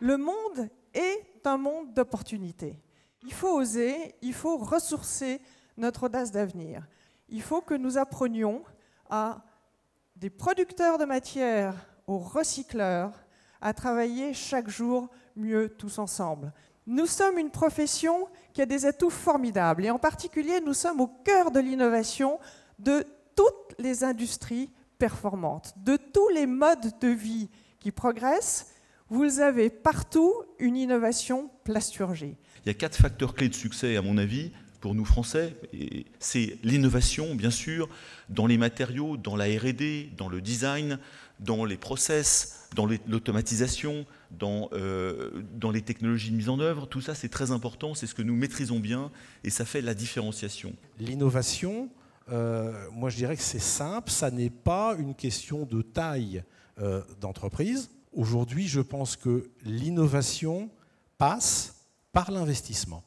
Le monde est un monde d'opportunités. Il faut oser, il faut ressourcer notre audace d'avenir. Il faut que nous apprenions à des producteurs de matière aux recycleurs à travailler chaque jour mieux tous ensemble. Nous sommes une profession qui a des atouts formidables et en particulier nous sommes au cœur de l'innovation de toutes les industries performantes, de tous les modes de vie qui progressent. Vous avez partout une innovation plasturgée. Il y a 4 facteurs clés de succès à mon avis pour nous Français. C'est l'innovation bien sûr, dans les matériaux, dans la R&D, dans le design, dans les process, dans l'automatisation, dans les technologies de mise en œuvre. Tout ça, c'est très important, c'est ce que nous maîtrisons bien et ça fait la différenciation. L'innovation, moi je dirais que c'est simple, ça n'est pas une question de taille d'entreprise. Aujourd'hui, je pense que l'innovation passe par l'investissement.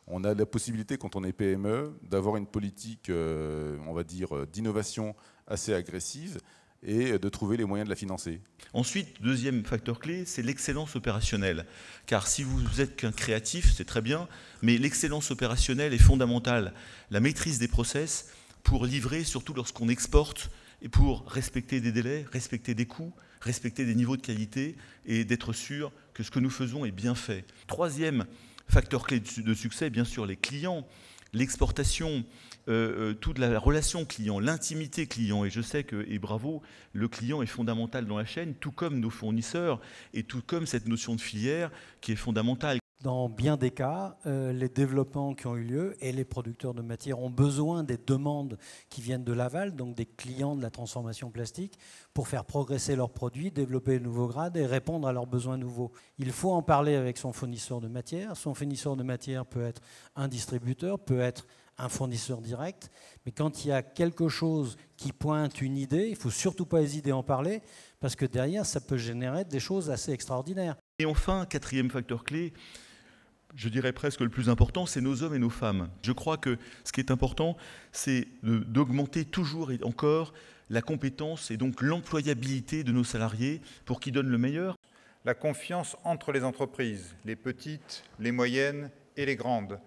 On a la possibilité, quand on est PME, d'avoir une politique, on va dire, d'innovation assez agressive et de trouver les moyens de la financer. Ensuite, deuxième facteur clé, c'est l'excellence opérationnelle. Car si vous êtes qu'un créatif, c'est très bien, mais l'excellence opérationnelle est fondamentale. La maîtrise des process pour livrer, surtout lorsqu'on exporte, et pour respecter des délais, respecter des coûts, respecter des niveaux de qualité et d'être sûr que ce que nous faisons est bien fait. Troisième facteur clé de succès, bien sûr, les clients, l'exportation, toute la relation client, l'intimité client. Et je sais que, et bravo, le client est fondamental dans la chaîne, tout comme nos fournisseurs et tout comme cette notion de filière qui est fondamentale. Dans bien des cas, les développements qui ont eu lieu et les producteurs de matière ont besoin des demandes qui viennent de l'aval, donc des clients de la transformation plastique, pour faire progresser leurs produits, développer de nouveaux grades et répondre à leurs besoins nouveaux. Il faut en parler avec son fournisseur de matière. Son fournisseur de matière peut être un distributeur, peut être un fournisseur direct, mais quand il y a quelque chose qui pointe une idée, il ne faut surtout pas hésiter à en parler, parce que derrière, ça peut générer des choses assez extraordinaires. Et enfin, quatrième facteur clé, je dirais presque le plus important, c'est nos hommes et nos femmes. Je crois que ce qui est important, c'est d'augmenter toujours et encore la compétence et donc l'employabilité de nos salariés pour qu'ils donnent le meilleur. La confiance entre les entreprises, les petites, les moyennes et les grandes.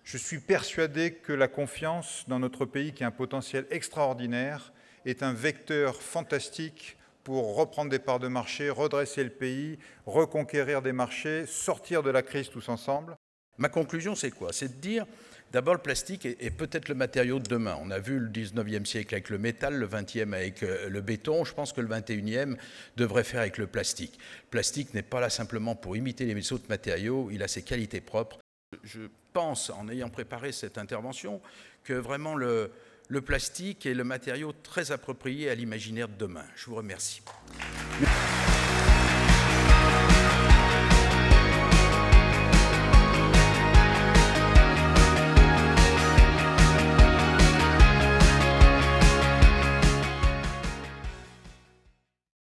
Je suis persuadé que la confiance dans notre pays, qui a un potentiel extraordinaire, est un vecteur fantastique pour reprendre des parts de marché, redresser le pays, reconquérir des marchés, sortir de la crise tous ensemble. Ma conclusion, c'est quoi? C'est de dire, d'abord, le plastique est peut-être le matériau de demain. On a vu le 19e siècle avec le métal, le 20e avec le béton. Je pense que le 21e devrait faire avec le plastique. Le plastique n'est pas là simplement pour imiter les autres matériaux, il a ses qualités propres. Je pense, en ayant préparé cette intervention, que vraiment le plastique est le matériau très approprié à l'imaginaire de demain. Je vous remercie.